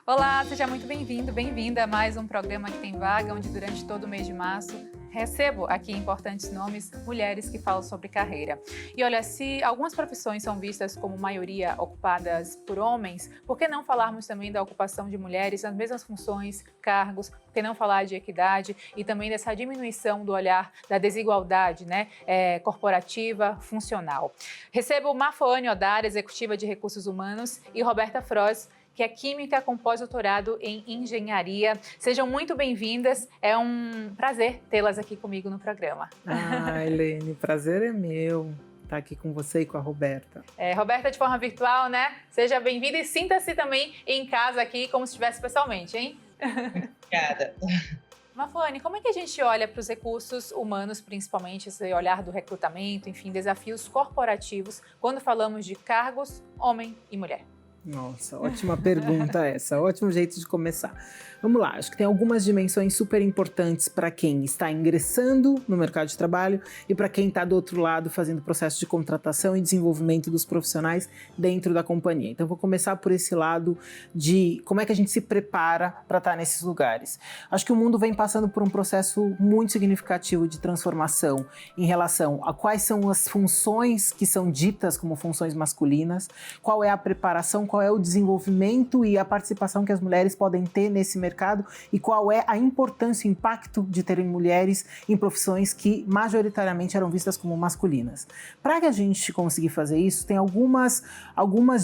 Olá, seja muito bem-vindo, bem-vinda a mais um programa que tem vaga, onde durante todo o mês de março recebo aqui importantes nomes, mulheres que falam sobre carreira. E olha, se algumas profissões são vistas como maioria ocupadas por homens, por que não falarmos também da ocupação de mulheres nas mesmas funções, cargos, por que não falar de equidade e também dessa diminuição do olhar da desigualdade, corporativa, funcional. Recebo Mafoane Odara, executiva de recursos humanos, e Roberta Frois, que é química com pós-doutorado em engenharia. Sejam muito bem-vindas, é um prazer tê-las aqui comigo no programa. Helene, prazer é meu estar aqui com você e com a Roberta. Roberta, de forma virtual, né? Seja bem-vinda e sinta-se também em casa aqui, como se estivesse pessoalmente, hein? Obrigada. Mafoane, como é que a gente olha para os recursos humanos, principalmente esse olhar do recrutamento, enfim, desafios corporativos, quando falamos de cargos, homem e mulher? Nossa, ótima pergunta essa, ótimo jeito de começar. Vamos lá, acho que tem algumas dimensões super importantes para quem está ingressando no mercado de trabalho e para quem está do outro lado fazendo o processo de contratação e desenvolvimento dos profissionais dentro da companhia. Então vou começar por esse lado de como é que a gente se prepara para estar nesses lugares. Acho que o mundo vem passando por um processo muito significativo de transformação em relação a quais são as funções que são ditas como funções masculinas, qual é a preparação, qual é o desenvolvimento e a participação que as mulheres podem ter nesse mercado e qual é a importância e o impacto de terem mulheres em profissões que majoritariamente eram vistas como masculinas. Para que a gente conseguir fazer isso, tem algumas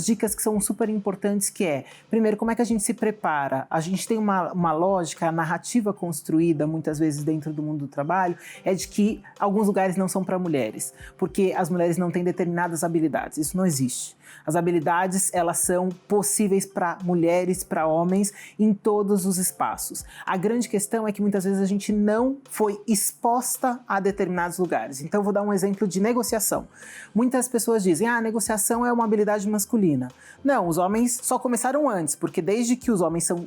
dicas que são super importantes, que é, primeiro, como é que a gente se prepara? A gente tem uma lógica, a narrativa construída muitas vezes dentro do mundo do trabalho é de que alguns lugares não são para mulheres, porque as mulheres não têm determinadas habilidades. Isso não existe. As habilidades, elas são possíveis para mulheres, para homens, em todos os espaços. A grande questão é que muitas vezes a gente não foi exposta a determinados lugares. Então, eu vou dar um exemplo de negociação. Muitas pessoas dizem, a negociação é uma habilidade masculina. Não, os homens só começaram antes, porque desde que os homens são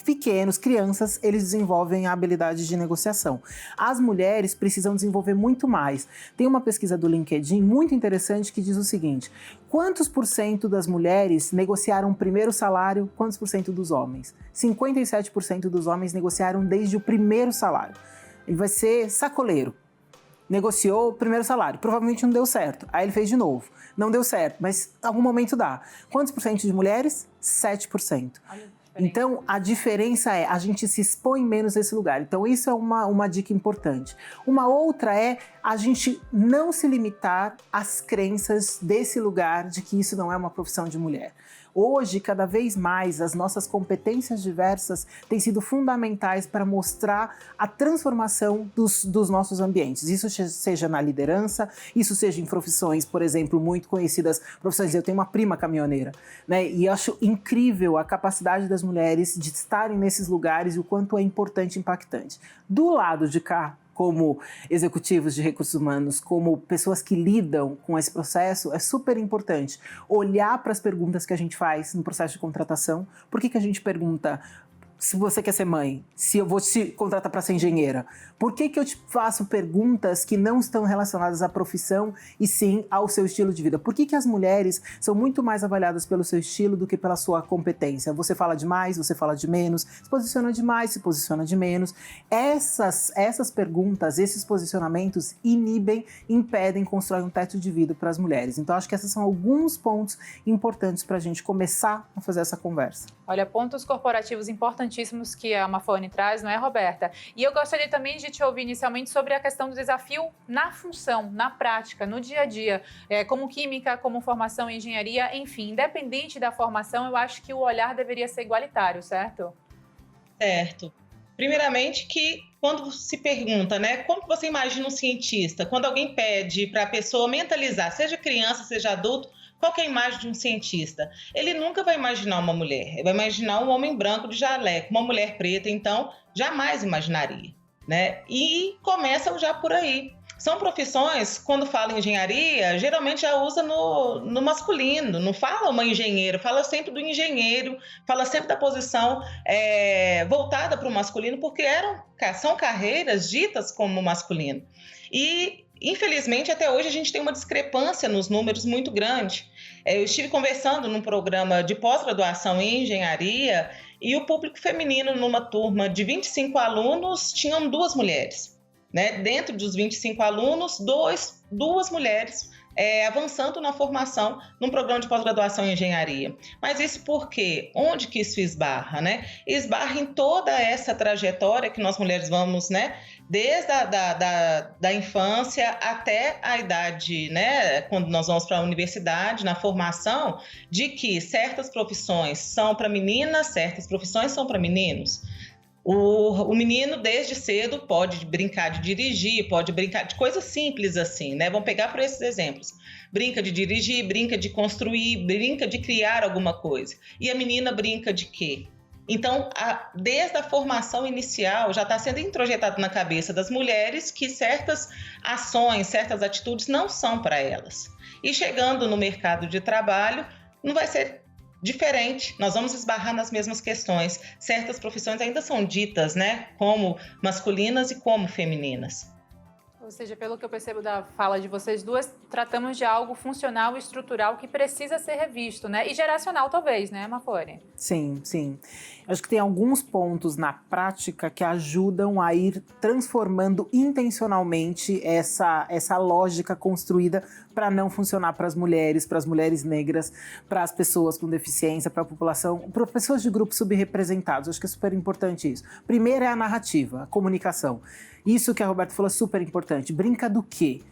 pequenos, crianças, eles desenvolvem a habilidade de negociação. As mulheres precisam desenvolver muito mais. Tem uma pesquisa do LinkedIn muito interessante que diz o seguinte: quantos por cento das mulheres negociaram o primeiro salário, quantos por cento dos homens? 57% dos homens negociaram desde o primeiro salário. Ele vai ser sacoleiro. Negociou o primeiro salário, provavelmente não deu certo. Aí ele fez de novo. Não deu certo, mas em algum momento dá. Quantos por cento de mulheres? 7%. Então, a diferença é, a gente se expõe menos nesse lugar. Então, isso é uma dica importante. Uma outra é a gente não se limitar às crenças desse lugar de que isso não é uma profissão de mulher. Hoje, cada vez mais, as nossas competências diversas têm sido fundamentais para mostrar a transformação dos nossos ambientes. Isso seja na liderança, isso seja em profissões, por exemplo, muito conhecidas, profissões. Eu tenho uma prima caminhoneira, né? E acho incrível a capacidade das mulheres de estarem nesses lugares e o quanto é importante e impactante. Do lado de cá, como executivos de recursos humanos, como pessoas que lidam com esse processo, é super importante olhar para as perguntas que a gente faz no processo de contratação. Por que a gente pergunta se você quer ser mãe, se eu vou te contratar para ser engenheira? Por que eu te faço perguntas que não estão relacionadas à profissão e sim ao seu estilo de vida? Por que as mulheres são muito mais avaliadas pelo seu estilo do que pela sua competência? Você fala de mais, você fala de menos, se posiciona de mais, se posiciona de menos. Essas perguntas, esses posicionamentos impedem, constroem um teto de vidro para as mulheres. Então, acho que esses são alguns pontos importantes para a gente começar a fazer essa conversa. Olha, pontos corporativos importantíssimos que a Mafoane traz, não é, Roberta? E eu gostaria também de te ouvir inicialmente sobre a questão do desafio na função, na prática, no dia a dia, como química, como formação em engenharia, enfim, independente da formação, eu acho que o olhar deveria ser igualitário, certo? Certo. Primeiramente que quando se pergunta, né, como você imagina um cientista? Quando alguém pede para a pessoa mentalizar, seja criança, seja adulto, qual que é a imagem de um cientista? Ele nunca vai imaginar uma mulher, ele vai imaginar um homem branco de jaleco, uma mulher preta, então jamais imaginaria, né? E começa já por aí. São profissões, quando fala em engenharia, geralmente já usa no masculino, não fala uma engenheira, fala sempre do engenheiro, fala sempre da posição voltada para o masculino, porque são carreiras ditas como masculino. E infelizmente, até hoje a gente tem uma discrepância nos números muito grande. Eu estive conversando num programa de pós-graduação em engenharia e o público feminino, numa turma de 25 alunos, tinham 2 mulheres. Né? Dentro dos 25 alunos, 2 mulheres avançando na formação num programa de pós-graduação em engenharia. Mas isso por quê? Onde que isso esbarra? Né? Esbarra em toda essa trajetória que nós mulheres vamos, né? Desde da infância até a idade, né? Quando nós vamos para a universidade, na formação, de que certas profissões são para meninas, certas profissões são para meninos. O menino, desde cedo, pode brincar de dirigir, pode brincar de coisas simples assim, né? Vamos pegar por esses exemplos. Brinca de dirigir, brinca de construir, brinca de criar alguma coisa. E a menina brinca de quê? Então, desde a formação inicial, já está sendo introjetado na cabeça das mulheres que certas ações, certas atitudes não são para elas. E chegando no mercado de trabalho, não vai ser diferente, nós vamos esbarrar nas mesmas questões. Certas profissões ainda são ditas, né, como masculinas e como femininas. Ou seja, pelo que eu percebo da fala de vocês duas, tratamos de algo funcional e estrutural que precisa ser revisto, né? E geracional talvez, né, Mafone? Sim, sim. Acho que tem alguns pontos na prática que ajudam a ir transformando intencionalmente essa lógica construída para não funcionar para as mulheres negras, para as pessoas com deficiência, para a população, para pessoas de grupos subrepresentados. Acho que é super importante isso. Primeiro é a narrativa, a comunicação. Isso que a Roberta falou é super importante. Brinca do quê?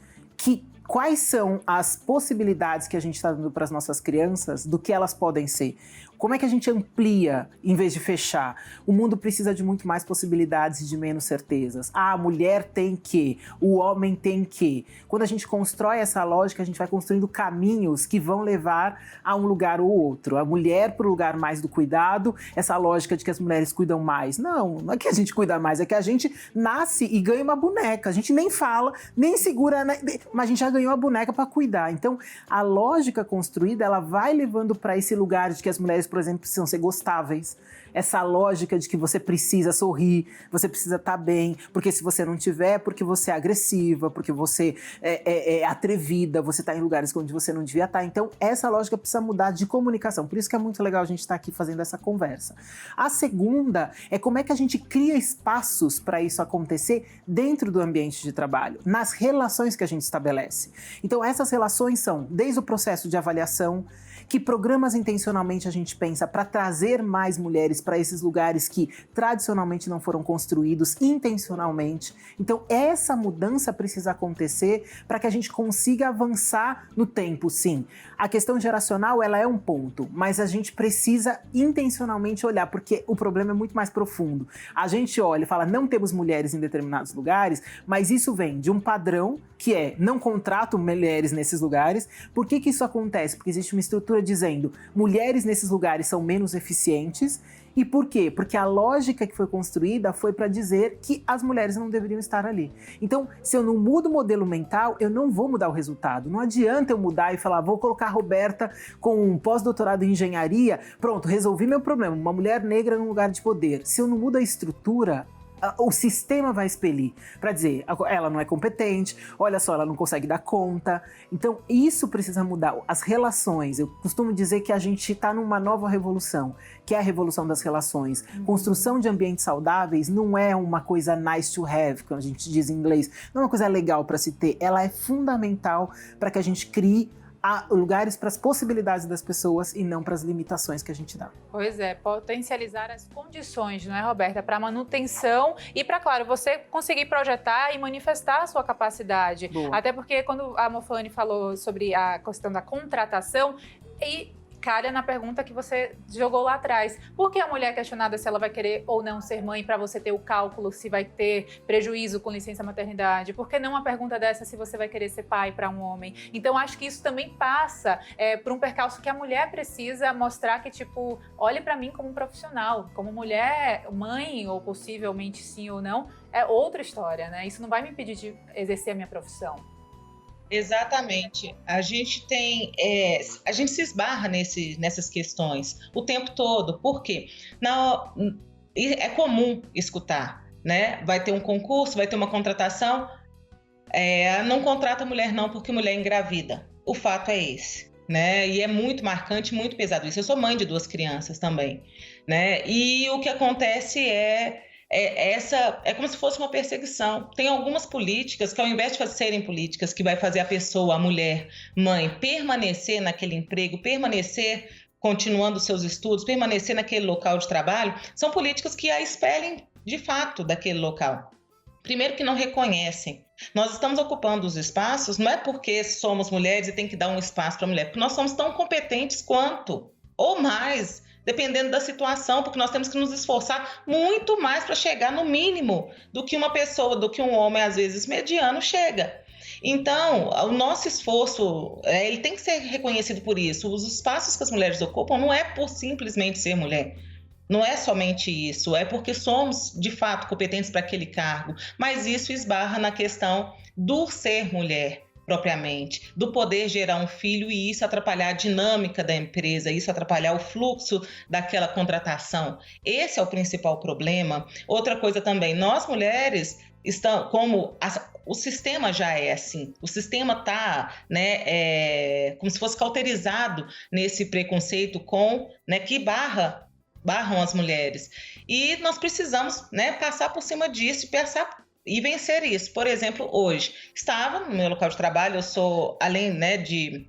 Quais são as possibilidades que a gente está dando para as nossas crianças do que elas podem ser? Como é que a gente amplia em vez de fechar? O mundo precisa de muito mais possibilidades e de menos certezas. A mulher tem que, o homem tem que. Quando a gente constrói essa lógica, a gente vai construindo caminhos que vão levar a um lugar ou outro. A mulher para o lugar mais do cuidado, essa lógica de que as mulheres cuidam mais. Não é que a gente cuida mais, é que a gente nasce e ganha uma boneca. A gente nem fala, nem segura, mas a gente já ganhou a boneca para cuidar. Então, a lógica construída, ela vai levando para esse lugar de que as mulheres, por exemplo, precisam ser gostáveis. Essa lógica de que você precisa sorrir, você precisa estar bem, porque se você não tiver, porque você é agressiva, porque você é atrevida, você está em lugares onde você não devia estar. Então, essa lógica precisa mudar de comunicação. Por isso que é muito legal a gente estar aqui fazendo essa conversa. A segunda é como é que a gente cria espaços para isso acontecer dentro do ambiente de trabalho, nas relações que a gente estabelece. Então, essas relações são desde o processo de avaliação, que programas intencionalmente a gente pensa para trazer mais mulheres para esses lugares que tradicionalmente não foram construídos intencionalmente. Então, essa mudança precisa acontecer para que a gente consiga avançar no tempo, sim. A questão geracional, ela é um ponto, mas a gente precisa intencionalmente olhar, porque o problema é muito mais profundo. A gente olha e fala, não temos mulheres em determinados lugares, mas isso vem de um padrão que é, não contrato mulheres nesses lugares. Por que isso acontece? Porque existe uma estrutura dizendo, mulheres nesses lugares são menos eficientes. E por quê? Porque a lógica que foi construída foi para dizer que as mulheres não deveriam estar ali. Então, se eu não mudo o modelo mental, eu não vou mudar o resultado. Não adianta eu mudar e falar, vou colocar a Roberta com um pós-doutorado em engenharia, pronto, resolvi meu problema, uma mulher negra num lugar de poder. Se eu não mudo a estrutura, o sistema vai expelir para dizer, ela não é competente, olha só, ela não consegue dar conta. Então, isso precisa mudar. As relações, eu costumo dizer que a gente está numa nova revolução, que é a revolução das relações. Construção de ambientes saudáveis não é uma coisa nice to have, como a gente diz em inglês, não é uma coisa legal para se ter, ela é fundamental para que a gente crie lugares para as possibilidades das pessoas e não para as limitações que a gente dá. Pois é, potencializar as condições, não é, Roberta? Para manutenção e para, claro, você conseguir projetar e manifestar a sua capacidade. Boa. Até porque quando a Mofane falou sobre a questão da contratação, e calha na pergunta que você jogou lá atrás. Por que a mulher é questionada se ela vai querer ou não ser mãe para você ter o cálculo se vai ter prejuízo com licença maternidade? Por que não uma pergunta dessa se você vai querer ser pai para um homem? Então, acho que isso também passa por um percalço que a mulher precisa mostrar que, tipo, olhe para mim como um profissional. Como mulher, mãe, ou possivelmente sim ou não, é outra história, né? Isso não vai me impedir de exercer a minha profissão. Exatamente. A gente se esbarra nessas questões o tempo todo. Por quê? É comum escutar, né? Vai ter um concurso, vai ter uma contratação. não contrata mulher não porque mulher engravida. O fato é esse, né? E é muito marcante, muito pesado isso. Eu sou mãe de 2 crianças também, né? E o que acontece é como se fosse uma perseguição. Tem algumas políticas que, ao invés de serem políticas que vai fazer a pessoa, a mulher, mãe, permanecer naquele emprego, permanecer continuando seus estudos, permanecer naquele local de trabalho, são políticas que a expelem de fato daquele local. Primeiro que não reconhecem. Nós estamos ocupando os espaços, não é porque somos mulheres e tem que dar um espaço para a mulher, porque nós somos tão competentes quanto, ou mais, dependendo da situação, porque nós temos que nos esforçar muito mais para chegar no mínimo do que uma pessoa, do que um homem, às vezes, mediano, chega. Então, o nosso esforço, ele tem que ser reconhecido por isso. Os espaços que as mulheres ocupam não é por simplesmente ser mulher. Não é somente isso, é porque somos, de fato, competentes para aquele cargo. Mas isso esbarra na questão do ser mulher, propriamente, do poder gerar um filho e isso atrapalhar a dinâmica da empresa, isso atrapalhar o fluxo daquela contratação. Esse é o principal problema. Outra coisa também, nós mulheres estamos, o sistema já é assim, o sistema está, né, como se fosse cauterizado nesse preconceito que barram as mulheres. E nós precisamos, né, passar por cima disso e vencer isso. Por exemplo, hoje, estava no meu local de trabalho, eu sou, além, né, de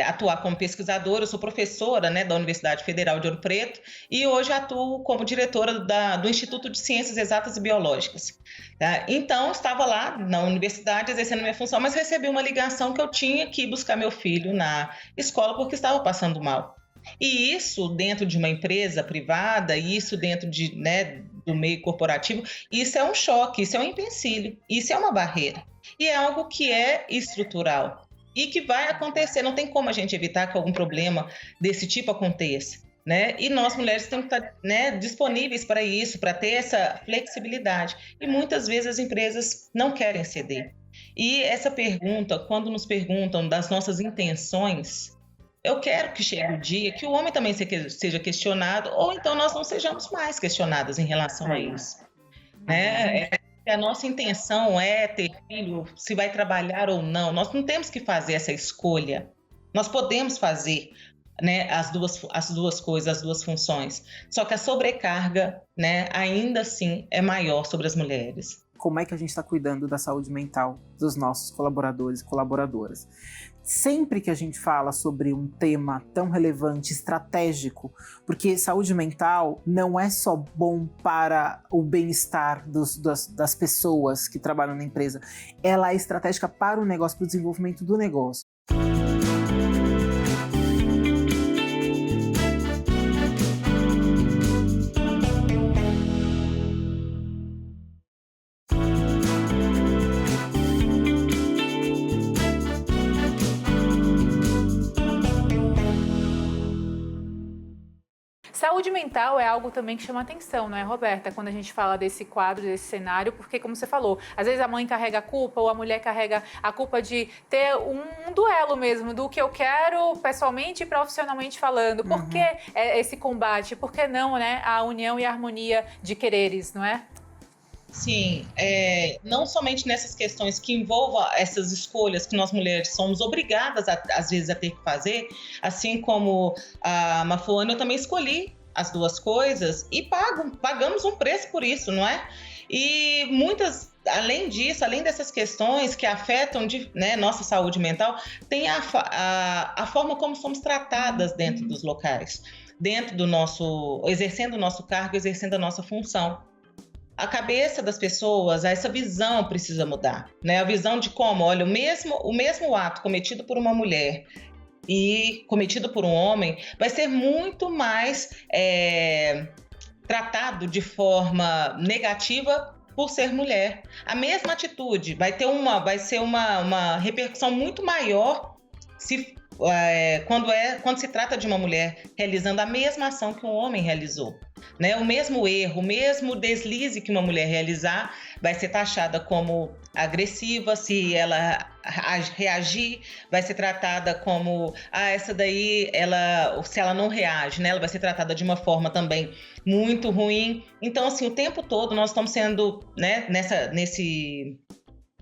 atuar como pesquisadora, eu sou professora, né, da Universidade Federal de Ouro Preto e hoje atuo como diretora do Instituto de Ciências Exatas e Biológicas. Tá? Então, estava lá na universidade exercendo minha função, mas recebi uma ligação que eu tinha que ir buscar meu filho na escola porque estava passando mal. E isso dentro de uma empresa privada, isso dentro do meio corporativo, isso é um choque, isso é um empecilho, isso é uma barreira. E é algo que é estrutural e que vai acontecer, não tem como a gente evitar que algum problema desse tipo aconteça. Né? E nós mulheres temos que estar, né, disponíveis para isso, para ter essa flexibilidade. E muitas vezes as empresas não querem ceder. E essa pergunta, quando nos perguntam das nossas intenções, eu quero que chegue o dia que o homem também seja questionado, ou então nós não sejamos mais questionadas em relação a isso. Né? A nossa intenção é ter filho, se vai trabalhar ou não. Nós não temos que fazer essa escolha. Nós podemos fazer, né, as duas coisas, as duas funções. Só que a sobrecarga, né, ainda assim é maior sobre as mulheres. Como é que a gente está cuidando da saúde mental dos nossos colaboradores e colaboradoras? Sempre que a gente fala sobre um tema tão relevante, estratégico, porque saúde mental não é só bom para o bem-estar das pessoas que trabalham na empresa, ela é estratégica para o negócio, para o desenvolvimento do negócio. Saúde mental é algo também que chama atenção, não é, Roberta? Quando a gente fala desse quadro, desse cenário, porque, como você falou, às vezes a mãe carrega a culpa ou a mulher carrega a culpa de ter um duelo mesmo do que eu quero pessoalmente e profissionalmente falando. Por que esse combate? Por que não, né, a união e a harmonia de quereres, não é? Sim, não somente nessas questões que envolvam essas escolhas que nós mulheres somos obrigadas, às vezes, a ter que fazer, assim como a Mafuane, eu também escolhi as duas coisas e pagamos um preço por isso, não é? E muitas, além disso, além dessas questões que afetam nossa saúde mental, tem a forma como somos tratadas dentro dos locais, exercendo o nosso cargo, exercendo a nossa função. A cabeça das pessoas, essa visão precisa mudar, né? A visão de como, olha, o mesmo ato cometido por uma mulher e cometido por um homem vai ser muito mais tratado de forma negativa por ser mulher. A mesma atitude vai ser uma repercussão muito maior quando se trata de uma mulher realizando a mesma ação que um homem realizou. Né? O mesmo erro, o mesmo deslize que uma mulher realizar vai ser taxada como agressiva, se ela reagir, vai ser tratada como essa daí, se ela não reage, né? Ela vai ser tratada de uma forma também muito ruim. Então, assim, o tempo todo nós estamos sendo, né,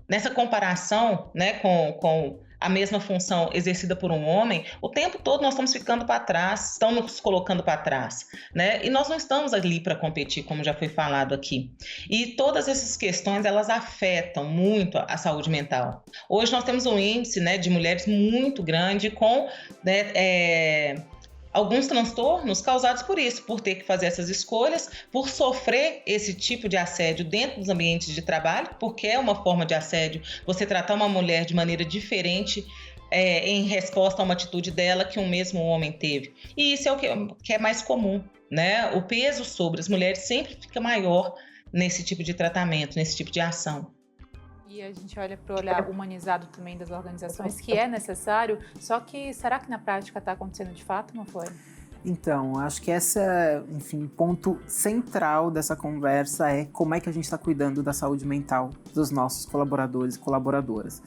nessa comparação, né, com a mesma função exercida por um homem, o tempo todo nós estamos ficando para trás, estão nos colocando para trás, né? E nós não estamos ali para competir, como já foi falado aqui. E todas essas questões, elas afetam muito a saúde mental. Hoje nós temos um índice, né, de mulheres muito grande com, né, alguns transtornos causados por isso, por ter que fazer essas escolhas, por sofrer esse tipo de assédio dentro dos ambientes de trabalho, porque é uma forma de assédio você tratar uma mulher de maneira diferente em resposta a uma atitude dela que um mesmo homem teve. E isso é o que é mais comum, né? O peso sobre as mulheres sempre fica maior nesse tipo de tratamento, nesse tipo de ação. E a gente olha para o olhar humanizado também das organizações, que é necessário, só que será que na prática está acontecendo de fato, não foi? Então, acho que esse é, enfim, ponto central dessa conversa é como é que a gente está cuidando da saúde mental dos nossos colaboradores e colaboradoras.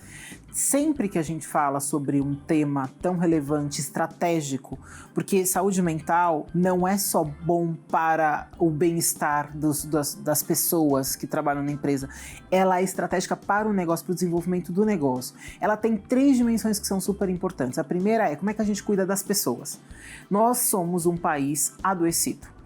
Sempre que a gente fala sobre um tema tão relevante, estratégico, porque saúde mental não é só bom para o bem-estar das pessoas que trabalham na empresa, ela é estratégica para o negócio, para o desenvolvimento do negócio. Ela tem 3 dimensões que são super importantes. A primeira é como é que a gente cuida das pessoas. Nós somos um país adoecido.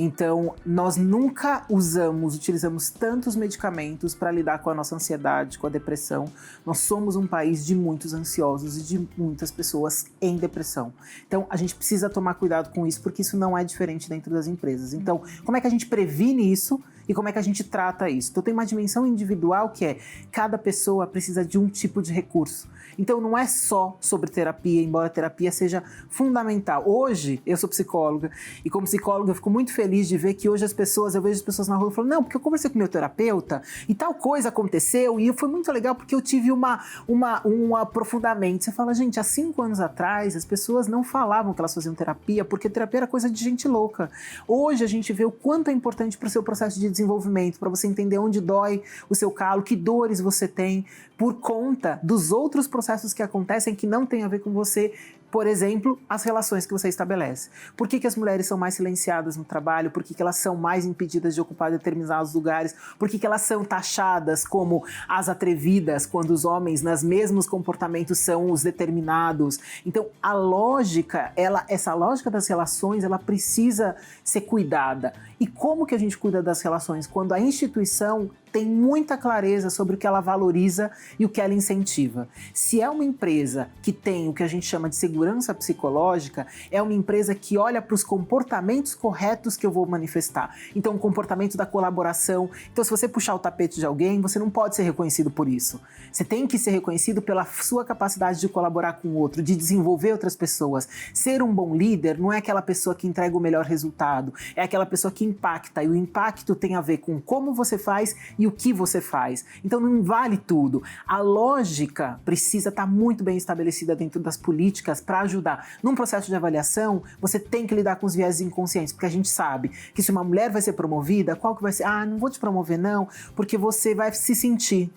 Então, nós nunca utilizamos tantos medicamentos para lidar com a nossa ansiedade, com a depressão. Nós somos um país de muitos ansiosos e de muitas pessoas em depressão. Então, a gente precisa tomar cuidado com isso, porque isso não é diferente dentro das empresas. Então, como é que a gente previne isso e como é que a gente trata isso? Então, tem uma dimensão individual que é cada pessoa precisa de um tipo de recurso. Então, não é só sobre terapia, embora a terapia seja fundamental. Hoje, eu sou psicóloga e como psicóloga eu fico muito feliz de ver que hoje eu vejo as pessoas na rua e falo, não, porque eu conversei com meu terapeuta e tal coisa aconteceu e foi muito legal porque eu tive um aprofundamento. Você fala, gente, há 5 anos atrás as pessoas não falavam que elas faziam terapia porque terapia era coisa de gente louca. Hoje a gente vê o quanto é importante para o seu processo de desenvolvimento, para você entender onde dói o seu calo, que dores você tem por conta dos outros processos que acontecem que não tem a ver com você. Por exemplo, as relações que você estabelece. Por que as mulheres são mais silenciadas no trabalho? Por que elas são mais impedidas de ocupar determinados lugares? Por que elas são taxadas como as atrevidas, quando os homens, nos mesmos comportamentos, são os determinados? Então, a lógica, essa lógica das relações, ela precisa ser cuidada. E como que a gente cuida das relações? Quando a instituição tem muita clareza sobre o que ela valoriza e o que ela incentiva. Se é uma empresa que tem o que a gente chama de segurança psicológica, é uma empresa que olha para os comportamentos corretos que eu vou manifestar. Então, o comportamento da colaboração. Então, se você puxar o tapete de alguém, você não pode ser reconhecido por isso. Você tem que ser reconhecido pela sua capacidade de colaborar com o outro, de desenvolver outras pessoas. Ser um bom líder não é aquela pessoa que entrega o melhor resultado, é aquela pessoa que impacta. E o impacto tem a ver com como você faz e o que você faz. Então não vale tudo. A lógica precisa estar muito bem estabelecida dentro das políticas para ajudar. Num processo de avaliação, você tem que lidar com os viés inconscientes, porque a gente sabe que se uma mulher vai ser promovida, qual que vai ser? Ah, não vou te promover não, porque você vai se sentir.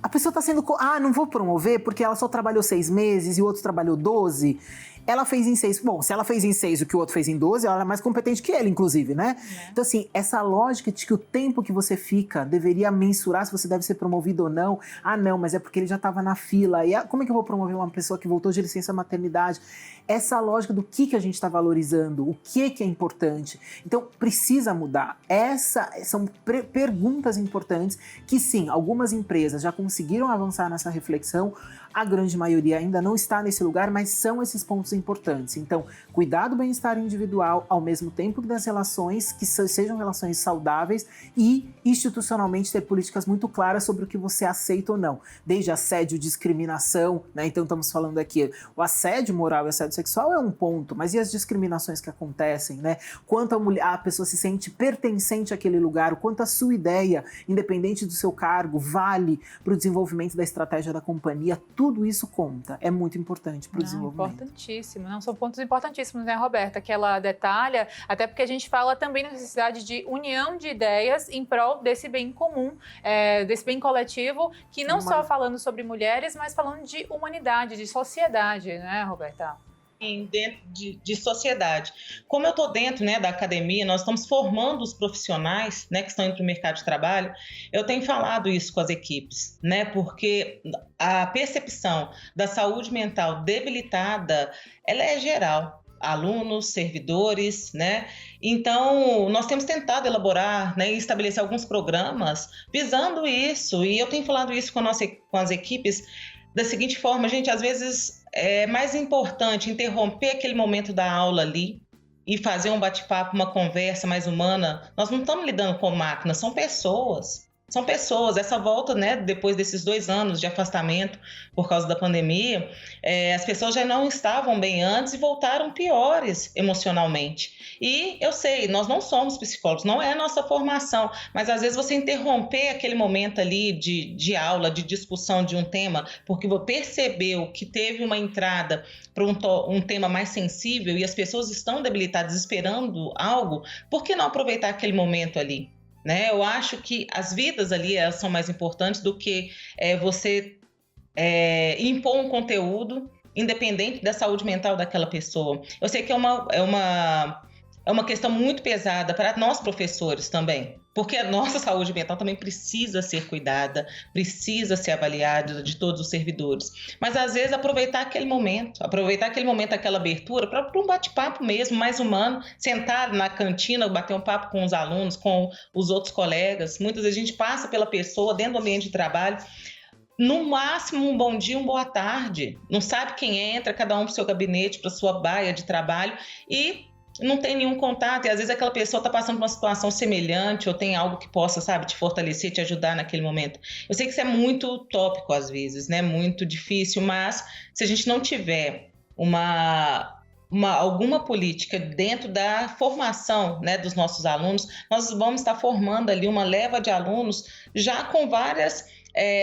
A pessoa está sendo... Ah, não vou promover porque ela só trabalhou 6 meses e o outro trabalhou 12. Ela fez em 6. Bom, se ela fez em 6 o que o outro fez em 12, ela é mais competente que ele, inclusive, né? É. Então, assim, essa lógica de que o tempo que você fica deveria mensurar se você deve ser promovido ou não. Ah, não, mas é porque ele já estava na fila. E como é que eu vou promover uma pessoa que voltou de licença maternidade? Essa lógica do que a gente está valorizando, o que é importante. Então, precisa mudar. São perguntas importantes que, sim, algumas empresas já conseguiram avançar nessa reflexão. A grande maioria ainda não está nesse lugar, mas são esses pontos importantes. Então, cuidar do bem-estar individual, ao mesmo tempo que das relações, que sejam relações saudáveis e, institucionalmente, ter políticas muito claras sobre o que você aceita ou não. Desde assédio, discriminação, né? Então, estamos falando aqui, o assédio moral e o assédio sexual é um ponto, mas e as discriminações que acontecem, né? Quanto a pessoa se sente pertencente àquele lugar, o quanto a sua ideia, independente do seu cargo, vale para o desenvolvimento da estratégia da companhia. Tudo isso conta, é muito importante para o desenvolvimento. Importantíssimo, não, são pontos importantíssimos, né, Roberta, que ela detalha, até porque a gente fala também na necessidade de união de ideias em prol desse bem comum, desse bem coletivo, que não só falando sobre mulheres, mas falando de humanidade, de sociedade, né, Roberta? dentro de sociedade. Como eu estou dentro, né, da academia, nós estamos formando os profissionais, né, que estão indo para o mercado de trabalho, eu tenho falado isso com as equipes, né, porque a percepção da saúde mental debilitada, ela é geral. Alunos, servidores, né? Então, nós temos tentado elaborar, né, e estabelecer alguns programas visando isso, e eu tenho falado isso com as equipes da seguinte forma, gente, às vezes é mais importante interromper aquele momento da aula ali e fazer um bate-papo, uma conversa mais humana. Nós não estamos lidando com máquinas, são pessoas. São pessoas. Essa volta, né, depois desses 2 anos de afastamento por causa da pandemia, as pessoas já não estavam bem antes e voltaram piores emocionalmente. E eu sei, nós não somos psicólogos, não é a nossa formação, mas às vezes você interromper aquele momento ali de aula, de discussão de um tema, porque você percebeu que teve uma entrada para um tema mais sensível e as pessoas estão debilitadas esperando algo, por que não aproveitar aquele momento ali? Né? Eu acho que as vidas ali elas são mais importantes do que você impor um conteúdo independente da saúde mental daquela pessoa. Eu sei que é uma questão muito pesada para nós professores também, porque a nossa saúde mental também precisa ser cuidada, precisa ser avaliada de todos os servidores. Mas às vezes aproveitar aquele momento, aquela abertura para um bate-papo mesmo, mais humano, sentar na cantina, bater um papo com os alunos, com os outros colegas. Muitas vezes a gente passa pela pessoa dentro do ambiente de trabalho, no máximo um bom dia, uma boa tarde. Não sabe quem entra, cada um para o seu gabinete, para sua baia de trabalho e não tem nenhum contato, e às vezes aquela pessoa está passando por uma situação semelhante ou tem algo que possa, sabe, te fortalecer, te ajudar naquele momento. Eu sei que isso é muito utópico às vezes, né, muito difícil, mas se a gente não tiver alguma política dentro da formação, né, dos nossos alunos, nós vamos estar formando ali uma leva de alunos já com várias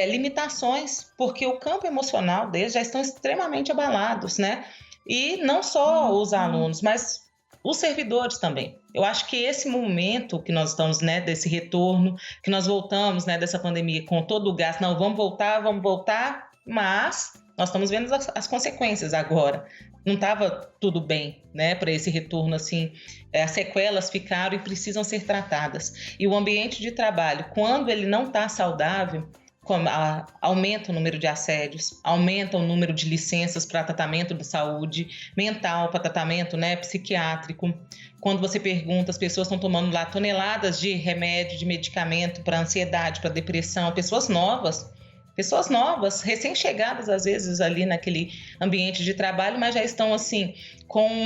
limitações, porque o campo emocional deles já estão extremamente abalados, né? E não só os alunos, mas os servidores também. Eu acho que esse momento que nós estamos, né, desse retorno, que nós voltamos, né, dessa pandemia com todo o gás, não, vamos voltar, mas nós estamos vendo as consequências agora. Não estava tudo bem, né, para esse retorno, assim, as sequelas ficaram e precisam ser tratadas. E o ambiente de trabalho, quando ele não está saudável, aumenta o número de assédios, aumenta o número de licenças para tratamento de saúde mental, para tratamento, né, psiquiátrico. Quando você pergunta, as pessoas estão tomando lá toneladas de remédio, de medicamento para ansiedade, para depressão, pessoas novas, recém-chegadas às vezes ali naquele ambiente de trabalho, mas já estão assim com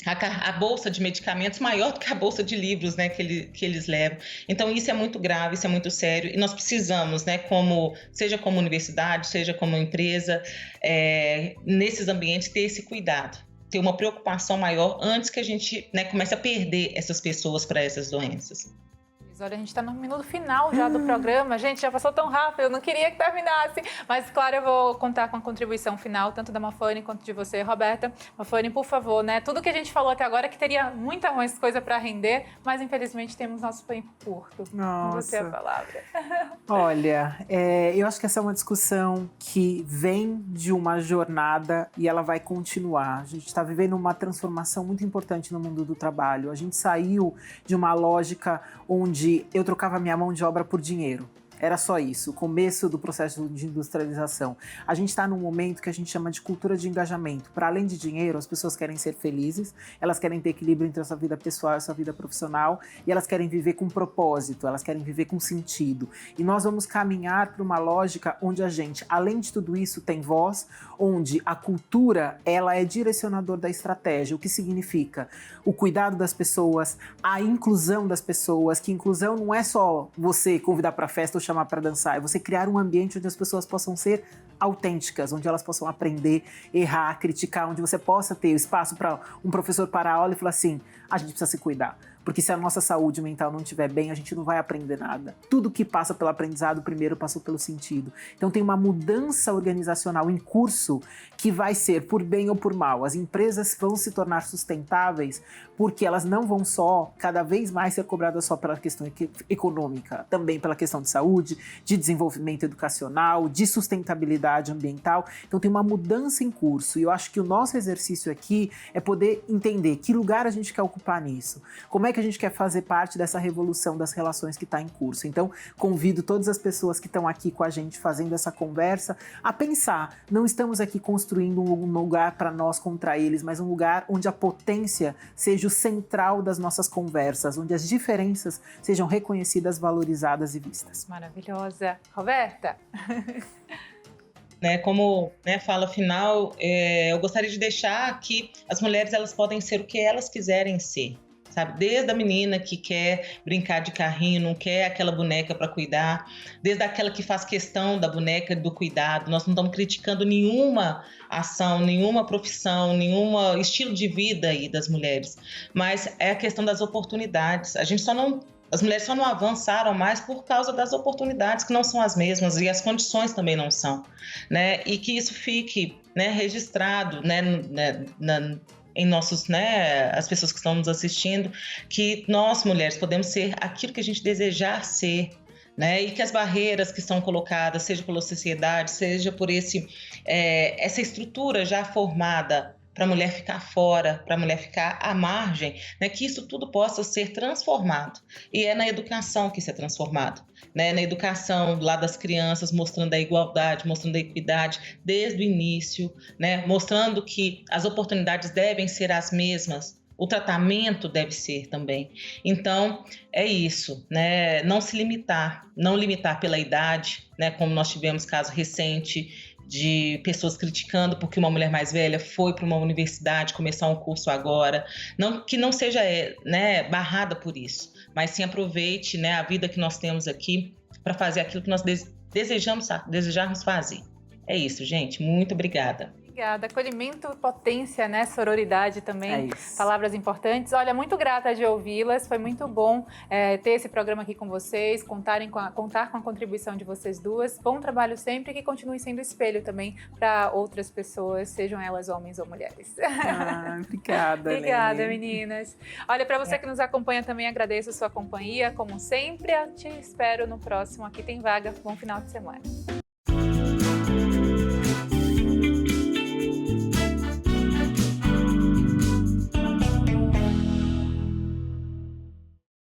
a bolsa de medicamentos maior do que a bolsa de livros, né, que eles levam. Então isso é muito grave, isso é muito sério e nós precisamos, né, seja como universidade, seja como empresa, nesses ambientes ter esse cuidado, ter uma preocupação maior antes que a gente, né, comece a perder essas pessoas para essas doenças. Olha, a gente está no minuto final já do programa. Gente, já passou tão rápido, eu não queria que terminasse. Mas, claro, eu vou contar com a contribuição final, tanto da Mafane quanto de você, Roberta. Mafane, por favor, né? Tudo que a gente falou até agora, que teria muita mais coisa para render, mas, infelizmente, temos nosso tempo curto. Nossa. Você a palavra. Olha, eu acho que essa é uma discussão que vem de uma jornada e ela vai continuar. A gente está vivendo uma transformação muito importante no mundo do trabalho. A gente saiu de uma lógica onde eu trocava minha mão de obra por dinheiro. Era só isso, o começo do processo de industrialização. A gente está num momento que a gente chama de cultura de engajamento. Para além de dinheiro, as pessoas querem ser felizes, elas querem ter equilíbrio entre a sua vida pessoal e a sua vida profissional, e elas querem viver com propósito, elas querem viver com sentido. E nós vamos caminhar para uma lógica onde a gente, além de tudo isso, tem voz, onde a cultura ela é direcionador da estratégia, o que significa o cuidado das pessoas, a inclusão das pessoas, que inclusão não é só você convidar para festa ou chamar para dançar, é você criar um ambiente onde as pessoas possam ser autênticas, onde elas possam aprender, errar, criticar, onde você possa ter espaço para um professor parar a aula e falar assim, a gente precisa se cuidar. Porque se a nossa saúde mental não estiver bem, a gente não vai aprender nada. Tudo que passa pelo aprendizado primeiro passou pelo sentido. Então tem uma mudança organizacional em curso que vai ser por bem ou por mal. As empresas vão se tornar sustentáveis porque elas não vão só, cada vez mais, ser cobradas só pela questão econômica, também pela questão de saúde, de desenvolvimento educacional, de sustentabilidade ambiental. Então tem uma mudança em curso e eu acho que o nosso exercício aqui é poder entender que lugar a gente quer ocupar nisso, como é que a gente quer fazer parte dessa revolução das relações que está em curso. Então convido todas as pessoas que estão aqui com a gente fazendo essa conversa a pensar, não estamos aqui construindo um lugar para nós contra eles, mas um lugar onde a potência seja o central das nossas conversas, onde as diferenças sejam reconhecidas, valorizadas e vistas. Maravilhosa. Roberta? Como fala final, eu gostaria de deixar que as mulheres elas podem ser o que elas quiserem ser. Sabe? Desde a menina que quer brincar de carrinho, não quer aquela boneca para cuidar, desde aquela que faz questão da boneca, do cuidado. Nós não estamos criticando nenhuma ação, nenhuma profissão, nenhum estilo de vida aí das mulheres, mas é a questão das oportunidades. As mulheres só não avançaram mais por causa das oportunidades que não são as mesmas e as condições também não são, né? E que isso fique, registrado, em nossos, as pessoas que estão nos assistindo, que nós, mulheres, podemos ser aquilo que a gente desejar ser, e que as barreiras que são colocadas, seja pela sociedade, seja por essa estrutura já formada para a mulher ficar fora, para a mulher ficar à margem, que isso tudo possa ser transformado. E é na educação que isso é transformado, na educação lá das crianças, mostrando a igualdade, mostrando a equidade desde o início, mostrando que as oportunidades devem ser as mesmas, o tratamento deve ser também. Então, é isso, não se limitar, não limitar pela idade, como nós tivemos caso recente de pessoas criticando porque uma mulher mais velha foi para uma universidade começar um curso agora, que não seja barrada por isso, mas sim aproveite a vida que nós temos aqui para fazer aquilo que nós desejarmos fazer. É isso, gente. Muito obrigada. Obrigada. Acolhimento, potência, sororidade também. É isso. Palavras importantes. Olha, muito grata de ouvi-las. Foi muito bom ter esse programa aqui com vocês, contar com a contribuição de vocês duas. Bom trabalho sempre e que continue sendo espelho também para outras pessoas, sejam elas homens ou mulheres. Obrigada, Obrigada, meninas. Olha, para você que nos acompanha também, agradeço a sua companhia. Como sempre, eu te espero no próximo Aqui Tem Vaga. Bom final de semana.